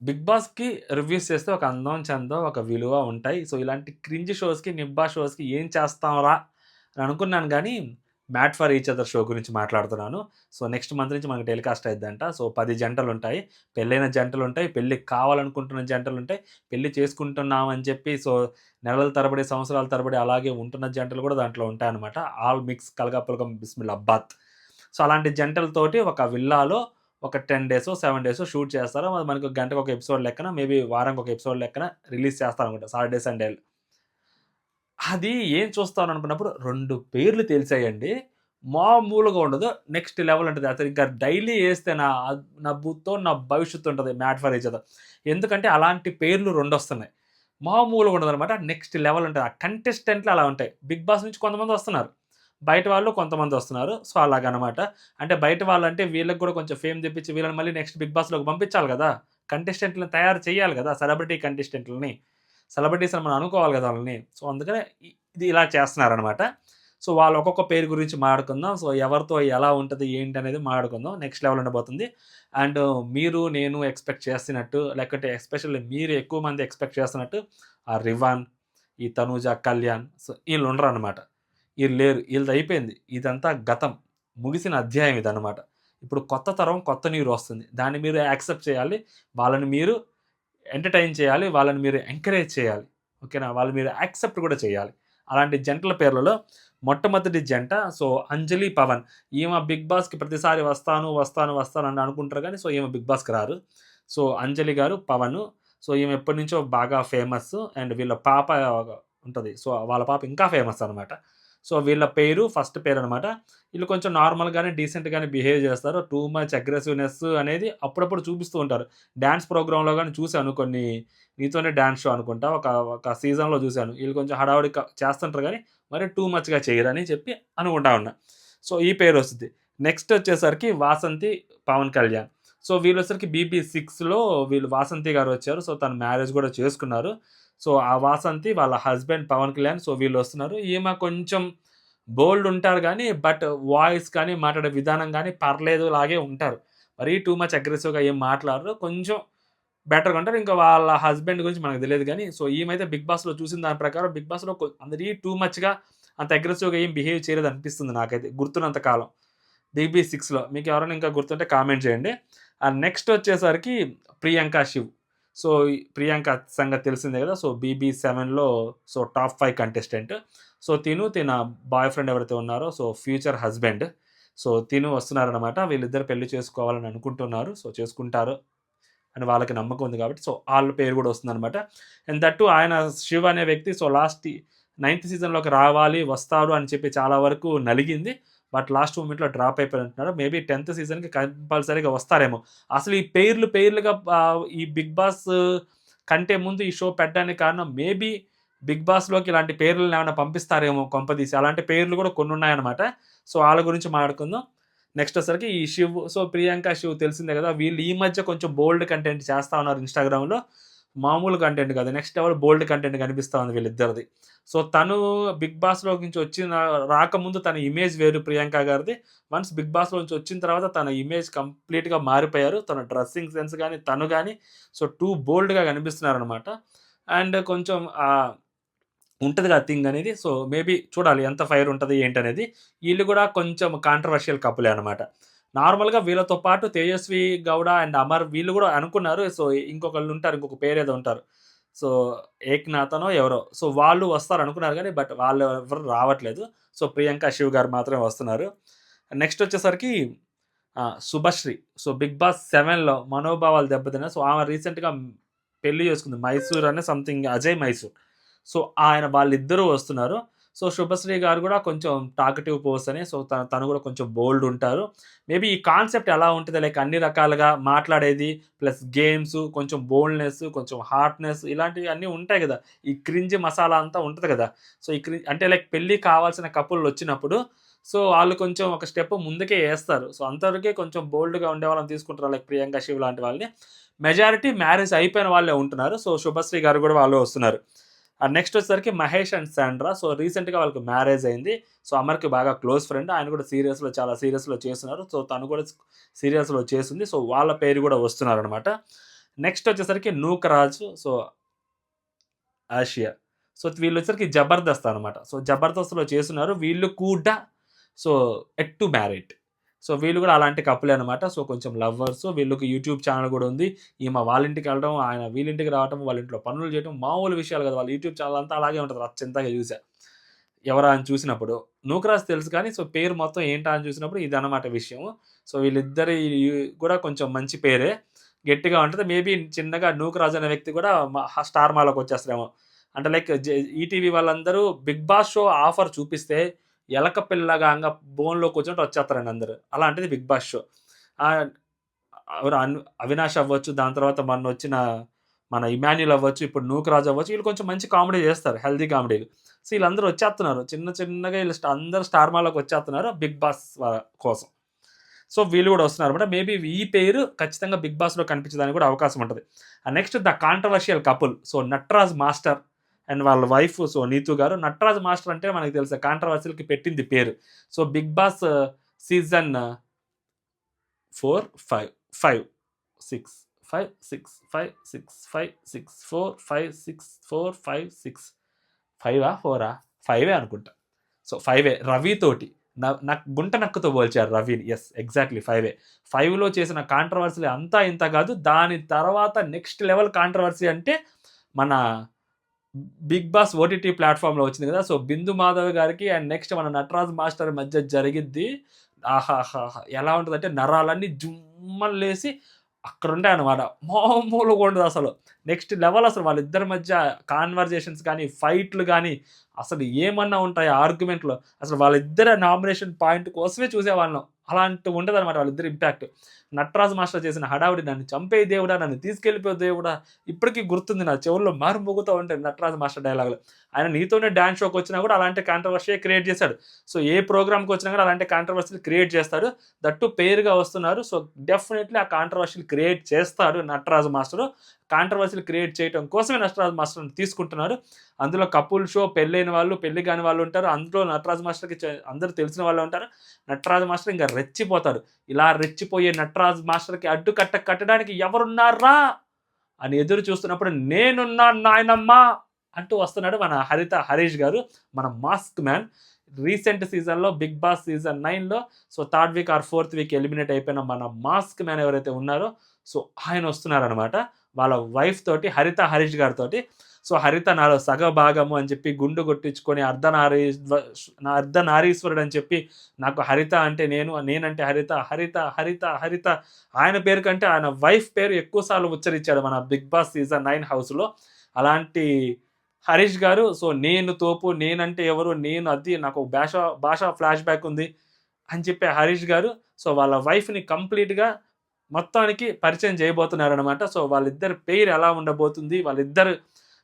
Big బాస్‌కి reviews చేస్తే ఒక అందం, చందం, ఒక విలువ ఉంటాయి. సో, ఇలాంటి క్రింజ్ షోస్‌కి, నిబ్బా షోస్‌కి ఏం చేస్తాంరా అని అనుకున్నాను గానీ, 'made for each other' show గురించి మాట్లాడుతున్నాను. సో, నెక్స్ట్ మంత్ నుంచి మనకు టెలికాస్ట్ అయిద్దంట. సో, 10 జంటలుంటాయి. పెళ్ళైన జంటలుంటాయి. పెళ్లి కావాలనుకుంటున్న జంటలుంటాయి. పెళ్లి చేసుకుంటున్నాం అని చెప్పి సో, నెలల తరబడి, సంవత్సరాల తరబడి అలాగే ఉంటున్న జంటలు కూడా దాంట్లో ఉంటాయన్నమాట. ఆల్ మిక్స్ కలగపులగం బిస్మిల్లాబాత్. సో, అలాంటి జంటలతోటి ఒక విల్లాలో ఒక 10 డేసో, 7 డేసో షూట్ చేస్తారు. అది మనకు గంటకొక ఎపిసోడ్ లెక్కన మేబీ వారానికొక ఎపిసోడ్ లెక్కన రిలీజ్ చేస్తారనుకుంటా సాటర్‌డే, సండేలు. అది ఏం చూస్తాననుకున్నప్పుడు 2 పేర్లు తెలిసాయండి. మామూలుగా ఉండదు. నెక్స్ట్ లెవెల్ ఉంటది. అసలు ఇంకా డైలీ ఏస్తే నా బుత్తో నా భవిష్యత్తు ఉంటది 'మ్యాట్ ఫర్ ఈచ్ అదర్'. ఎందుకంటే అలాంటి పేర్లు 2 వస్తున్నాయి. మామూలుగా ఉండదనమాట. నెక్స్ట్ లెవెల్ ఉంటది. ఆ కంటెస్టెంట్లు అలా ఉంటాయి. 'బిగ్ బాస్' నుంచి కొంతమందొస్తున్నారు. బయట వాళ్ళు కొంతమందొస్తున్నారు. సో, అలాగనమాట. అంటే బయట వాళ్ళంటే వీళ్ళకి గూడా కొంచెం ఫేమ్ తెప్పించి వీళ్ళని మళ్ళీ నెక్స్ట్ 'బిగ్ బాస్‌లోకి' పంపించాలి గదా! కంటెస్టెంట్‌లని తయారు చేయాలి గదా! సెలబ్రిటీ కంటెస్టెంట్‌లని. సెలబ్రిటీస్ అని మనం అనుకోవాలి గదా! వాళ్ళని. సో, అందుకనే ఇది ఇలా చేస్తున్నారనమాట. సో, వాళ్ళ ఒక్కొక్క పేరు గురించి మాట్లాడుకుందాం. సో, ఎవరితో ఎలా ఉంటది, ఏంటి అనేది మాట్లాడుకుందాం. నెక్స్ట్ లెవెల్ ఉండబోతుంది. అండ్ మీరు, నేను ఎక్స్‌పెక్ట్ చేస్తున్నట్టు లేకపోతే ఎస్పెషల్లీ మీరు ఎక్కువ మంది ఎక్స్‌పెక్ట్ చేస్తున్నట్టు ఆ 'రివాన్', ఈ 'తనూజ', 'కళ్యాణ్' సో, ఈళ్ళుండరనమాట. ఈళ్ళు లేరు. ఈళ్ళదయిపోయింది. ఇదంతా గతం. ముగిసిన అధ్యాయం ఇదనమాట. ఇప్పుడు కొత్త తరం, కొత్త నీరు వస్తుంది. దాన్ని మీరు యాక్సెప్ట్ చేయాలి. వాళ్ళని మీరు ఎంటర్‌టైన్ చేయాలి. వాళ్ళని మీరు ఎంకరేజ్ చేయాలి. ఓకేనా? వాళ్ళు మీరు యాక్సెప్ట్ కూడా చేయాలి. అలాంటి జంటల పేర్లలో మొట్టమొదటి జంట సో, 'అంజలి', 'పవన్'. ఈమె 'బిగ్ బాస్‌కి' ప్రతిసారి వస్తాను అని అనుకుంటారు గానీ, సో, ఈమె 'బిగ్ బాస్‌కి' రారు. సో, 'అంజలి' గారు, 'పవన్' సో, ఈమె ఎప్పటినుంచో బాగా ఫేమస్. అండ్ వీళ్ళ పాప ఉంటది. సో, వాళ్ళ పాప ఇంకా ఫేమస్ అనమాట. సో, వీళ్ళ పేరు ఫస్ట్ పేరనమాట. ఈళ్ళు కొంచెం నార్మల్‌గానే, డీసెంట్‌గానే బిహేవ్ చేస్తారు. టూ మచ్ అగ్రెసివ్‌నెస్ అనేది అప్పుడప్పుడు చూపిస్తూ ఉంటారు. డాన్స్ ప్రోగ్రామ్‌లో గాని చూసాను కొన్ని 'నీతోనే డాన్స్ షో' అనుకుంటా. ఒక సీజన్‌లో చూసాను. ఈళ్ళు కొంచెం హడావిడి చేస్తుంటారు గానీ, మరి టూ మచ్‌గా చేయరని చెప్పి అనుకుంటా ఉన్నా. సో, ఈ పేరొస్తది. నెక్స్ట్ వచ్చేసరికి 'వాసంతి', 'పవన్ కళ్యాణ్'. సో, వీళ్ళొచ్చేసరికి 'బీబీ6లో' వీళ్ళు 'వాసంతి' గారొచ్చారు. సో, తను మ్యారేజ్ గూడా చేసుకున్నారు. సో, ఆ 'వాసంతి' వాళ్ళ హస్బెండ్ 'పవన్ కళ్యాణ్' సో, వీళ్ళొస్తున్నారు. ఈమె కొంచెం బోల్డ్ ఉంటారు గానీ, బట్ వాయిస్ కానీ, మాట్లాడే విధానం గానీ పర్లేదు లాగే ఉంటారు. మరీ టూ మచ్ అగ్రెసివ్‌గా ఏం మాట్లాడరు. కొంచెం బెటర్‌గా ఉంటారు. ఇంకా వాళ్ళ హస్బెండ్ గురించి మనకు తెలీదు గానీ, సో, ఈమైతే 'బిగ్ బాస్‌లో' చూసిన దాని ప్రకారం 'బిగ్ బాస్‌లో' మరీ టూ మచ్‌గా అంత అగ్రెసివ్‌గా ఏం బిహేవ్ చేయలేదనిపిస్తుంది నాకైతే గుర్తున్నంత కాలం. 'బీబీ6లో' మీకెవరైనా ఇంకా గుర్తుంటే కామెంట్ చేయండి. నెక్స్ట్ వచ్చేసరికి 'ప్రియాంక శివ్.' సో, ఈ 'ప్రియాంక' సంగతి తెలిసిందే గదా! సో, 'బీబీ7లో' సో, టాప్ 5 కంటెస్టెంట్. సో, తిన బాయ్ ఫ్రెండ్ ఎవరైతే ఉన్నారో సో, ఫ్యూచర్ హస్బెండ్. సో, వస్తున్నారనమాట. వీళ్ళిద్దరు పెళ్లి చేసుకోవాలని అనుకుంటున్నారు. సో, చేసుకుంటారు అని వాళ్ళకి నమ్మకం ఉంది కాబట్టి, సో, ఆళ్ళ పేరు గూడా వస్తుందనమాట. అండ్ దట్ టూ ఆయన 'శివ్' అనే వ్యక్తి సో, నైన్త్ సీజన్‌లోకి రావాలి, వస్తాడు అని చెప్పి చాలా వరకు నలిగింది. బట్ లాస్ట్ మూమెంట్‌లో డ్రాప్ అయిపోయినట్టున్నారు. మేబీ 10థ్ సీజన్‌కి కంపల్సరీగా వస్తారేమో. అసలు ఈ పేర్లుగా ఈ 'బిగ్ బాస్' కంటే ముందు ఈ షో పెట్టడానికి కారణం మేబీ 'బిగ్ బాస్‌లోకి' ఇలాంటి పేర్లనేమన్నా పంపిస్తారేమో కొంపదీసి. అలాంటి పేర్లు గూడా కొన్నున్నాయన్నమాట. సో, ఆళ్ళ గురించి మాట్లాడుకుందాం. నెక్స్ట్ వచ్చేసరికి ఈ 'శివ్' సో, 'ప్రియాంక', 'శివ్' తెలిసిందే గదా! వీళ్ళు ఈ మధ్య కొంచెం బోల్డ్ కంటెంట్ చేస్తా ఉన్నారు ఇన్‌స్టాగ్రామ్‌లో. మామూలు కంటెంట్ కాదు. నెక్స్ట్ లెవెల్ బోల్డ్ కంటెంట్ కనిపిస్తా ఉంది వీళ్ళిద్దరిది. సో, తను 'బిగ్ బాస్‌లో' నుంచి రాకముందు తన ఇమేజ్ వేరు 'ప్రియాంక' గారిది. వన్స్ 'బిగ్ బాస్‌లో' నుంచి వచ్చిన తర్వాత తన ఇమేజ్ కంప్లీట్‌గా మారిపోయారు. తన డ్రెస్సింగ్ సెన్స్ గాని, తను గాని సో, టూ బోల్డ్‌గా కనిపిస్తున్నారనమాట. అండ్ కొంచెం ఉంటది కదా థింగ్ అనేది. సో, మేబీ చూడాలి ఎంత ఫైర్ ఉంటది ఏంటనేది. ఈళ్ళు గూడా కొంచెం కాంట్రోవర్షియల్ కపులే అనమాట. నార్మల్‌గా వీళ్ళతో పాటు 'తేజస్వి గౌడ' అండ్ 'అమర్' వీళ్ళు గూడా అనుకున్నారు. సో, ఇంకొకళ్ళుంటారు. ఇంకొక పేరేదో ఉంటారు. సో, 'ఏక్‌నాథనో' ఎవరో. సో, వాళ్ళు వస్తారనుకున్నారు గానీ, బట్ వాళ్ళు ఎవరు రావట్లేదు. సో, 'ప్రియాంక', 'శివ్' గారు మాత్రమే వస్తున్నారు. నెక్స్ట్ వచ్చేసరికి 'శుభశ్రీ.' సో, 'బిగ్ బాస్ 7లో' మనోభావాలు దెబ్బతిన్నాయి. సో, ఆమె రీసెంట్‌గా పెళ్లి చేసుకుంది. మైసూర్ అని సంథింగ్ అజయ్ మైసూర్. సో, వాళ్ళిద్దరూ వస్తున్నారు. సో, 'శుభశ్రీ' గారు గూడా కొంచెం టాకటివ్ పర్సనే. సో, తను గూడా కొంచెం బోల్డ్ ఉంటారు. మేబీ ఈ కాన్సెప్ట్ ఎలా ఉంటది లైక్ అన్ని రకాలుగా మాట్లాడేది, ప్లస్ గేమ్స్, కొంచెం బోల్డ్‌నెస్, కొంచెం హార్ట్‌నెస్ ఇలాంటివి అన్నీ ఉంటాయి గదా! ఈ క్రింజ్ మసాలా అంతా ఉంటది గదా! సో, ఈ అంటే లైక్ పెళ్లి కావాల్సిన కపుల్లొచ్చినప్పుడు సో, ఆళ్ళు కొంచెం ఒక స్టెప్ ముందుకే ఏస్తారు. సో, అంతవరకే కొంచెం బోల్డ్‌గా ఉండేవాళ్ళని తీసుకుంటారు. లైక్ 'ప్రియాంక', 'శివ్' లాంటి వాళ్ళని. మెజారిటీ మ్యారేజ్ అయిపోయిన వాళ్ళే ఉంటున్నారు. సో, 'శుభశ్రీ' గారు గూడా వాళ్ళు వస్తున్నారు. నెక్స్ట్ వచ్చేసరికి 'మహేష్ అండ్ సాండ్రా' సో, రీసెంట్‌గా వాళ్ళకి మ్యారేజ్ అయింది. సో, అమర్‌కి బాగా క్లోజ్ ఫ్రెండ్. ఆయన కూడా చాలా సీరియస్‌లో చేస్తున్నారు. సో, తను కూడా సీరియల్స్‌లో చేసింది. సో, వాళ్ళ పేరు గూడా వస్తున్నారనమాట. నెక్స్ట్ వచ్చేసరికి నూకరాజు, సో ఆసియా. సో వీళ్ళొచ్చేసరికి జబర్దస్త్ అనమాట. సో జబర్దస్త్‌లో చేస్తున్నారు. వీళ్ళు కూడా so at to married. So వీళ్ళు కూడా అలాంటి కపులే అనమాట. సో కొంచెం లవ్వర్స్. వీళ్ళకి యూట్యూబ్ ఛానెల్ కూడా ఉంది. ఈమె వాళ్ళ ఇంటికెళ్ళడం, ఆయన వీళ్ళింటికి రావటం, వాళ్ళ ఇంట్లో పనులు చేయడం మామూలు విషయాలు కాదు. వాళ్ళ యూట్యూబ్ ఛానెల్ అంతా అలాగే ఉంటది. రచ్చంతగా చూసా. ఎవరా అని చూసినప్పుడు. నూకరాజ్ తెలుసు కానీ సో పేరు మొత్తం ఏంటా అని చూసినప్పుడు ఇదనమాట విషయం. సో వీళ్ళిద్దరి కూడా కొంచెం మంచి పేరే. గట్టిగా ఉంటది. మేబీ చిన్నగా నూకరాజు అనే వ్యక్తి కూడా స్టార్ మాలోకి వచ్చేస్తాడేమో. అంటే లైక్ ఈటీవీ వాళ్ళందరూ 'బిగ్ బాస్' షో ఆఫర్ చూపిస్తే ఎలక పిల్లగా బోన్‌లో కూర్చున్నట్టు వచ్చేస్తారండి అందరూ. అలాంటిది 'బిగ్ బాస్' షో. ఆహ్, ఎవరు అవినాష్ అవ్వచ్చు, దాని తర్వాత మొన్నొచ్చిన మన ఇమాన్యుల్ అవ్వచ్చు, ఇప్పుడు నూకరాజు అవ్వచ్చు. వీళ్ళు కొంచెం మంచి కామెడీ చేస్తారు. హెల్తీ కామెడీలు. సో వీళ్ళందరూ వచ్చేస్తున్నారు. చిన్నగా వీళ్ళు అందరూ స్టార్ మాలోకి వచ్చేస్తున్నారు 'బిగ్ బాస్' కోసం. సో వీళ్ళు కూడా వస్తున్నారన్నమాట. మేబీ ఈ పేరు ఖచ్చితంగా 'బిగ్ బాస్'లో కనిపించడానికి కూడా అవకాశం ఉంటది. Next the controversial couple. So Nataraj master and వాళ్ళ వైఫ్ సో నీతు గారు. నటరాజ్ మాస్టర్ అంటే మనకు తెలుసు కాంట్రోవర్షియల్‌కి పెట్టింది పేరు. So 'Bigg Boss' season 4, 5, 5, 6, 5, 6, 5, 6, 5, 6, 4, 5, 6, 4, 5, 6 5ఆ? 4ఆ? 5ఏ అనుకుంటా. సో 5ఏ రవి తోటి. నాకు గుంట నక్కతో పోల్చారు రవిని. Yes exactly 5ఏ. 5లో చేసిన కాంట్రోవర్సీ అంతా ఇంత కాదు. దాని తర్వాత నెక్స్ట్ లెవెల్ కాంట్రోవర్సీ అంటే మన 'బిగ్ బాస్' ఓటీటీ ప్లాట్‌ఫార్మ్‌లో వచ్చింది కదా! సో 'బిందు మాధవ్' గారికి అండ్ నెక్స్ట్ మన 'నటరాజ్ మాస్టర్' మధ్య జరిగిద్ది. ఆహాహాహా! ఎలా ఉంటదంటే నరాలన్నీ జుమ్మని లేసి అక్కడుంటాయన్నమాట. మామూలుగా ఉండదసలు. నెక్స్ట్ లెవెల్ అసలు వాళ్ళిద్దరి మధ్య కాన్వర్జేషన్స్ గాని, ఫైట్‌లు గాని అసలు ఏమన్నా ఉంటాయా ఆర్గ్యుమెంట్‌లో? అసలు వాళ్ళిద్దరి నామినేషన్ పాయింట్ కోసమే చూసేవాళ్ళం. అలాంటివి ఉంటదన్నమాట వాళ్ళిద్దరి ఇంపాక్ట్. నటరాజ్ మాస్టర్ చేసిన హడావిడి నన్ను చంపేయి దేవుడా! నన్ను తీసుకెళ్ళిపో దేవుడా! ఇప్పటికి గుర్తుంది నా చెవుల్లో మారుమోగుతూ ఉంటాయి నటరాజ్ మాస్టర్ డైలాగులు. ఆయన నీతోనే డాన్స్ షోకొచ్చినా కూడా అలాంటి కాంట్రోవర్షియే క్రియేట్ చేశాడు. సో ఏ ప్రోగ్రామ్‌కొచ్చినా కూడా అలాంటి కాంట్రోవర్సీలు క్రియేట్ చేస్తాడు. దట్ టూ పెయిర్‌గా వస్తున్నారు. సో డెఫినైట్‌లీ ఆ కాంట్రోవర్షియలు క్రియేట్ చేస్తాడు నటరాజ్ మాస్టరు. కాంట్రోవర్సీలు క్రియేట్ చేయటం కోసమే నటరాజ్ మాస్టర్‌ని తీసుకుంటున్నారు. అందులో కపుల్ షో, పెళ్ళైన వాళ్ళు, పెళ్లి కాని వాళ్ళు ఉంటారు. అందులో నటరాజ్ మాస్టర్‌కి అందరూ తెలిసిన వాళ్ళే ఉంటారు. నటరాజ్ మాస్టర్ ఇంక రెచ్చిపోతాడు. ఇలా రెచ్చిపోయే నటరాజ్ మాస్టర్‌కి అడ్డుకట్ట కట్టడానికి ఎవరున్నారా అని ఎదురు చూస్తున్నప్పుడు నేనున్నాను నాయనమ్మ అంటూ వస్తున్నాడు మన హరీష్ గారు. మన మాస్క్ మ్యాన్. రీసెంట్ సీజన్‌లో 'బిగ్ బాస్' సీజన్ 9లో so third week or fourth week eliminate అయిపోయిన మన మాస్క్ మ్యాన్ ఎవరైతే ఉన్నారో సో ఆయన వస్తున్నారనమాట. వాళ్ళ వైఫ్ తోటి హరీష్ గారితోటి. సో హరిత నాలో సగభాగము అని చెప్పి గుండు కొట్టించుకొని అర్ధనారీశ్వరుడు అని చెప్పి నాకు హరిత అంటే నేనంటే హరిత ఆయన పేరు కంటే ఆయన వైఫ్ పేరు ఎక్కువ సార్లు ఉచ్చరించాడు మన 'బిగ్ బాస్' సీజన్ 9 హౌస్‌లో. అలాంటి హరీష్ గారు సో నేను తోపు, నేనంటే ఎవరు, నేను అది నాకు భాష ఫ్లాష్ బ్యాక్ ఉంది అని చెప్పి హరీష్ గారు సో వాళ్ళ వైఫ్‌ని కంప్లీట్‌గా మొత్తానికి పరిచయం చేయబోతున్నారనమాట. సో వాళ్ళిద్దరి పెయిర్ ఎలా ఉండబోతుంది, వాళ్ళిద్దరు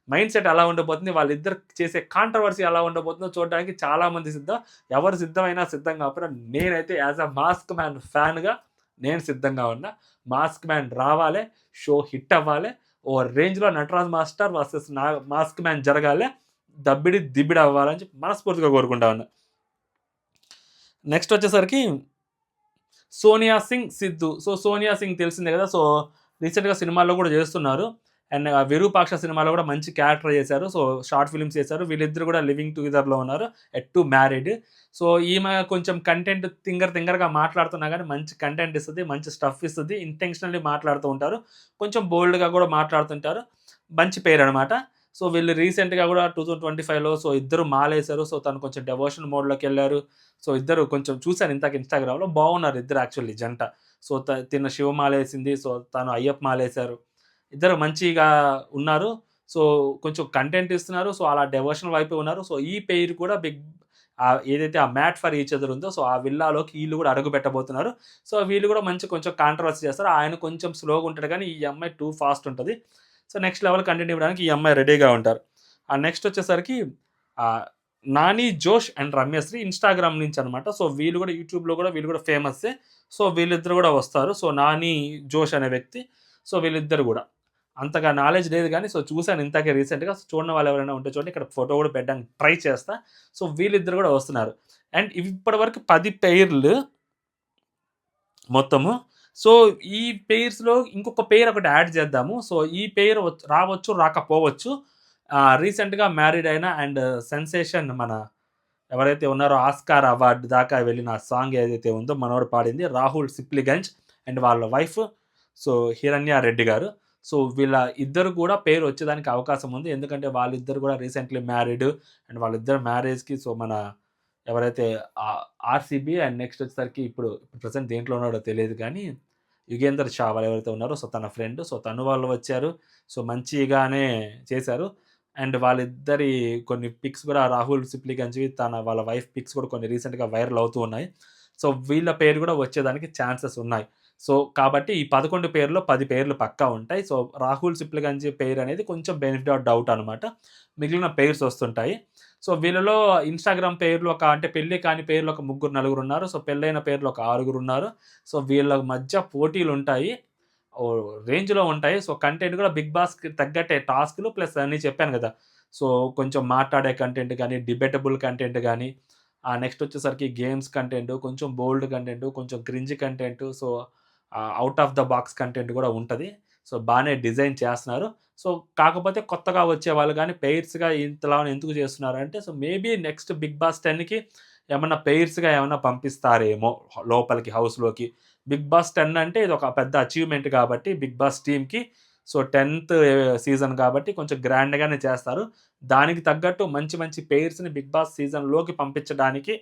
మైండ్ సెట్ ఎలా ఉండబోతుంది, వాళ్ళిద్దరు చేసే కాంట్రవర్సీ ఎలా ఉండబోతుందో చూడడానికి చాలామంది సిద్ధం. ఎవరు సిద్ధమైనా సిద్ధం కాకపోయినా నేనైతే యాజ్ అ మాస్క్ మ్యాన్ ఫ్యాన్‌గా నేను సిద్ధంగా ఉన్నా. మాస్క్ మ్యాన్ రావాలే, షో హిట్ అవ్వాలే, ఓ రేంజ్‌లో Nataraj master versus mask man జరగాలే, దబ్బిడి దిబ్బిడి అవ్వాలని చెప్పి మనస్ఫూర్తిగా కోరుకుంటా ఉన్నా. నెక్స్ట్ వచ్చేసరికి సోనియా సింగ్, సిద్ధు. సో సోనియా సింగ్ తెలిసిందే కదా! సో రీసెంట్‌గా సినిమాల్లో కూడా చేస్తున్నారు. అండ్ 'విరూపాక్ష' సినిమాలో కూడా మంచి క్యారెక్టర్ చేశారు. సో షార్ట్ ఫిల్మ్స్ చేశారు. వీళ్ళిద్దరూ కూడా లివింగ్ టుగెదర్‌లో ఉన్నారు. At to married. సో ఈమె కొంచెం కంటెంట్ తింగరగా మాట్లాడుతున్నా గానీ మంచి కంటెంట్ ఇస్తది. మంచి స్టఫ్ ఇస్తది. ఇంటెన్షనల్లీ మాట్లాడుతూ ఉంటారు. కొంచెం బోల్డ్‌గా కూడా మాట్లాడుతుంటారు. మంచి పేరనమాట. సో వీళ్ళు రీసెంట్‌గా కూడా 2025లో సో ఇద్దరు మాలేశారు. సో తను కొంచెం డెవోషన్ మోడ్‌లోకెళ్లారు. సో ఇద్దరు కొంచెం చూసాను ఇందాక ఇన్‌స్టాగ్రామ్‌లో బాగున్నారు ఇద్దరు యాక్చువల్లీ జంట. సో తిను శివమాలేసింది. సో తను అయ్యప్ప మాలేశారు. ఇద్దరు మంచిగా ఉన్నారు. సో కొంచెం కంటెంట్ ఇస్తున్నారు. సో అలా డెవోషనల్ వైపే ఉన్నారు. సో ఈ పెయిర్ కూడా ఏదైతే ఆ మ్యాట్ ఫర్ ఈచ్ అదర్ ఉందో సో ఆ విల్లాలోకి ఈళ్ళు కూడా అడుగు పెట్టబోతున్నారు. సో వీళ్ళు కూడా మంచి కొంచెం కాంట్రవర్సీ చేస్తారు. ఆయన కొంచెం స్లోగా ఉంటాడు కానీ ఈ అమ్మాయి టూ ఫాస్ట్ ఉంటది. సో నెక్స్ట్ లెవెల్ కంటెంట్ ఇవ్వడానికి ఈ అమ్మాయి రెడీగా ఉంటారు. నెక్స్ట్ వచ్చేసరికి నాని, జోష్ అండ్ రమ్యశ్రీ ఇన్‌స్టాగ్రామ్ నుంచి అనమాట. సో వీళ్ళు కూడా యూట్యూబ్‌లో కూడా వీళ్ళు కూడా ఫేమస్సే. సో వీళ్ళిద్దరు కూడా వస్తారు. సో నాని, జోష్ అనే వ్యక్తి. సో వీళ్ళిద్దరు కూడా. అంతగా నాలెడ్జ్ లేదు గానీ సో చూసాను ఇందాకే రీసెంట్‌గా. చూడని వాళ్ళు ఎవరైనా ఉంటే చూడండి. ఇక్కడ ఫోటో కూడా పెట్టడానికి ట్రై చేస్తా. సో వీళ్ళిద్దరు కూడా వస్తున్నారు. అండ్ ఇప్పటి వరకు 10 పెయిర్లు మొత్తము. సో ఈ పెయిర్స్‌లో ఇంకొక పెయిర్ ఒకటి యాడ్ చేద్దాము. సో ఈ పెయిర్ రావచ్చు, రాకపోవచ్చు. రీసెంట్‌గా మ్యారీడ్ అయిన అండ్ సెన్సేషన్ మన ఎవరైతే ఉన్నారో ఆస్కార్ అవార్డ్ దాకా వెళ్ళిన సాంగ్ ఏదైతే ఉందో మనోడు పాడింది రాహుల్ సిప్లిగంజ్ అండ్ వాళ్ళ వైఫ్ సో హిరణ్య రెడ్డి గారు. సో వీళ్ళ ఇద్దరు కూడా పేరు వచ్చేదానికి అవకాశం ఉంది. ఎందుకంటే వాళ్ళిద్దరు కూడా రీసెంట్‌లీ మ్యారీడ్ అండ్ వాళ్ళిద్దరు మ్యారేజ్‌కి సో మన ఎవరైతే ఆర్‌సీబీ అండ్ నెక్స్ట్ వచ్చేసరికి ఇప్పుడు ప్రెజెంట్ దేంట్లో ఉన్నాడో తెలీదు కానీ యుగేందర్ షా వాళ్ళు ఎవరైతే ఉన్నారో సో తన ఫ్రెండ్. సో తను వాళ్ళు వచ్చారు. సో మంచిగానే చేశారు. అండ్ వాళ్ళిద్దరి కొన్ని పిక్స్ కూడా రాహుల్ సిప్లిగంజ్‌వి వాళ్ళ వైఫ్ పిక్స్ కూడా కొన్ని రీసెంట్‌గా వైరల్ అవుతూ ఉన్నాయి. సో వీళ్ళ పేరు కూడా వచ్చేదానికి ఛాన్సెస్ ఉన్నాయి. సో కాబట్టి ఈ 11 పేర్లో 10 పేర్లు పక్కా ఉంటాయి. సో రాహుల్ సిప్లిగంజ్ పేరు అనేది కొంచెం బెనిఫిట్ ఆఫ్ డౌట్ అనమాట. మిగిలిన పెయిర్స్ వస్తుంటాయి. సో వీళ్ళలో ఇన్‌స్టాగ్రామ్ పేర్లు అంటే పెళ్లి కాని పేర్లు ఒక ముగ్గురు, నలుగురున్నారు. సో పెళ్లైన పేర్లు ఒక ఆరుగురున్నారు. సో వీళ్ళ మధ్య పోటీలుంటాయి. రేంజ్‌లో ఉంటాయి. సో కంటెంట్ కూడా 'బిగ్ బాస్‌కి' తగ్గట్టే టాస్క్‌లు ప్లస్ అన్నీ చెప్పాను గదా! సో కొంచెం మాట్లాడే కంటెంట్ గానీ, డిబేటబుల్ కంటెంట్ గానీ, నెక్స్ట్ వచ్చేసరికి గేమ్స్ కంటెంట్, కొంచెం బోల్డ్ కంటెంట్, కొంచెం cringe content, so out of the box content గూడా ఉంటది. సో బానే డిజైన్ చేస్తున్నారు. సో కాకపోతే కొత్తగా వచ్చేవాళ్ళు గానీ పెయిర్స్‌గా ఇంతలా ఎందుకు చేస్తున్నారంటే so maybe next 'Big Boss 10'కి ఏమన్నా పెయిర్స్‌గా ఏమన్నా పంపిస్తారేమో లోపలికి హౌస్‌లోకి. 'బిగ్ బాస్ 10' అంటే ఇదొక పెద్ద అచీవ్‌మెంట్ కాబట్టి 'బిగ్ బాస్' టీమ్‌కి సో 10థ్ సీజన్ కాబట్టి కొంచెం గ్రాండ్‌గానే చేస్తారు. దానికి తగ్గట్టు మంచి మంచి పెయిర్స్‌ని 'బిగ్ బాస్' సీజన్‌లోకి పంపించడానికి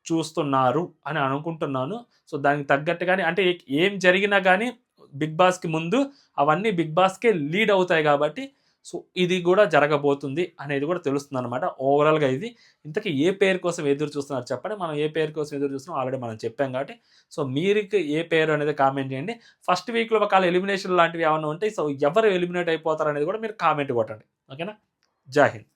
చూస్తున్నారు అని అనుకుంటున్నాను. సో దానికి తగ్గట్టుగానే అంటే ఏం జరిగినా గానీ 'బిగ్ బాస్‌కి' ముందు అవన్నీ 'బిగ్ బాస్‌కే' లీడ్ అవుతాయి గాబట్టి సో ఇది గూడా జరగబోతుంది అనేది గూడా తెలుస్తుందనమాట. ఓవరాల్‌గా ఇది. ఇంతకీ ఏ పేరు కోసం ఎదురు చూస్తున్నారు చెప్పండి. మనం ఏ పేరు కోసం ఎదురు చూస్తున్నామో ఆల్రెడీ మనం చెప్పాం గాబట్టి సో మీరికి ఏ పేరు అనేది కామెంట్ చేయండి. ఫస్ట్ వీక్‌లో ఒకవేళ ఎలిమినేషన్ లాంటివి ఏమన్నా ఉంటే సో ఎవరు ఎలిమినేట్ అయిపోతారనేది గూడా మీరు కామెంట్ కొట్టండి. ఓకేనా? జై హింద్.